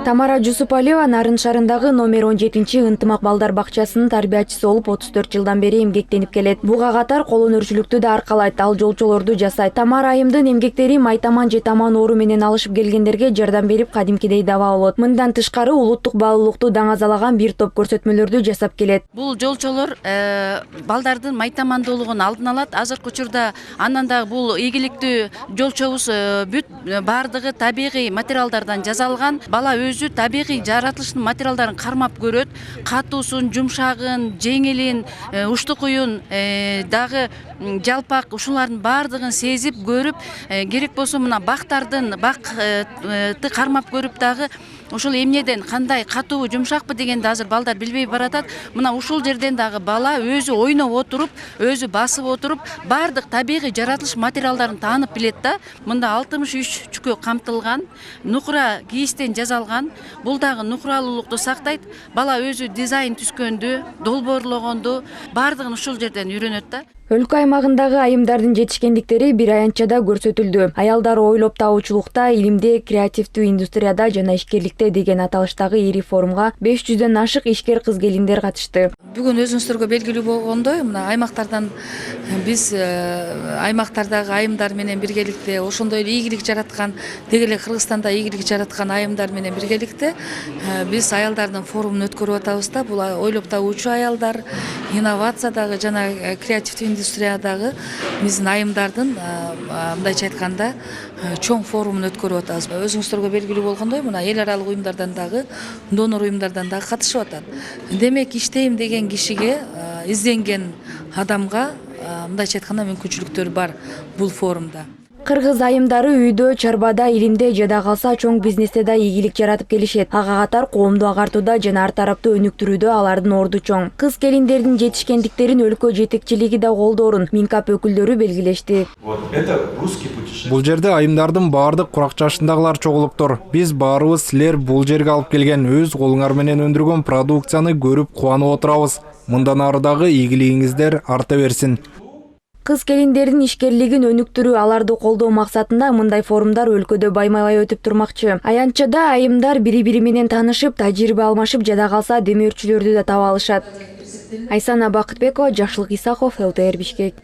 Тамара Жусупалиева Нарын шаарындагы номер 17 ынтымак балдар бакчасынын тарбиячысы болуп 34 жылдан бери эмгектенип келет. Буга катар кол өнөрчүлүктү да аркалайт, ал жолчолорду жасайт. Тамара айымдын эмгектери майтаман же таман оору менен алышып келгендерге жардам берип, кадимкидей даба болот. Мындан тышкары улуттук баалуулукту даңазалаган бир топ көрсөтмөлөрдү жасап келет. Бул жолчолор балдардын майтамандуулугун алдын алат. Азыркы учурда андан да бул ийгиликтүү жолчобуз бүт бардыгы табигый материалдардан жасалган. Бала өзү табигый жаратылыштын материалдарын кармап көрөт. Катуусун, жумшагын, жеңилин, уштукуюн дагы жалпак ушулардын бардыгын сезип көрүп, керек болсо мына бактардын бакты кармап көрүп дагы ушул эмнеден кандай катуу жумшакпы дегенди азыр балдар билбей баратат. Мына ушул жерден дагы бала өзү ойноп отуруп, өзү басып отуруп, бардык табигый жаратылыш материалдарын таанып билет да. Мында 63 чүкө камтылган, нукура кийистен жасалган. Бул дагы нукуралуулукту сактайт. Бала өзү дизайн түзгөндү, долбоорлогонду бардыгын ушул жерден үйрөнөт да. Өлкө аймагындагы айымдардын жетишкендиктери бир аянтчада көрсөтүлдү. Аялдар ойлоп табуучулукта, илимде, креативдүү индустрияда жана ишкерликте деген аталыштагы ири форумга 500дөн ашык ишкер кыз-келиндер катышты. Бүгүн өзүңүздөргө белгилүү болгондой, мына аймактардан биз аймактардагы айымдар менен биргеликте ошондой эле ийгилик жараткан, деги эле Кыргызстанда ийгилик жараткан айымдар менен биргеликте биз аялдардын форумун өткөрүп атабыз да. Бул ойлоп табуучу аялдар, инновациядагы жана креативдүү индустриядагы биздин айымдардын мындайча айтканда чоң форумун өткөрүп атабыз. Өзүңүздөргө белгилүү болгондой, мына эл аралык уюмдардан дагы, донор уюмдардан дагы катышып атат. Демек иштейм деген кишиге, изденген адамга мындайча айтканда мүмкүнчүлүктөр бар бул форумда. Кыргыз айымдары үйдө, чарбада, илимде жада калса чоң бизнесте да ийгилик жаратып келишет. Ага катар коомду агартууда жана ар тараптуу өнүктүрүүдө алардын орду чоң. Кыз-келиндердин жетишкендиктерин өлкө жетекчилиги да колдоорун Минкап өкүлдөрү белгилешти. Бул жерде айымдардын баардык курак жашындагылар чогулуптур. Биз баарыбыз силер бул жерге алып келген өз колуңар менен өндүргөн продукцияны көрүп кубанып отурабыз. Мындан ары дагы ийгилигиңиздер арта берсин. Кыз-келиндердин ишкерлигин өнүктүрүү, аларды колдоо максатында мындай форумдар өлкөдө байма-бай өтүп турмакчы. Аянтчада айымдар бири-бири менен таанышып, тажрыйба алмашып, жада калса демөөрчүлөрдү да таба алышат. Айсана Бакытбекова, Жакшылык Исаков, ЛТР Бишкек.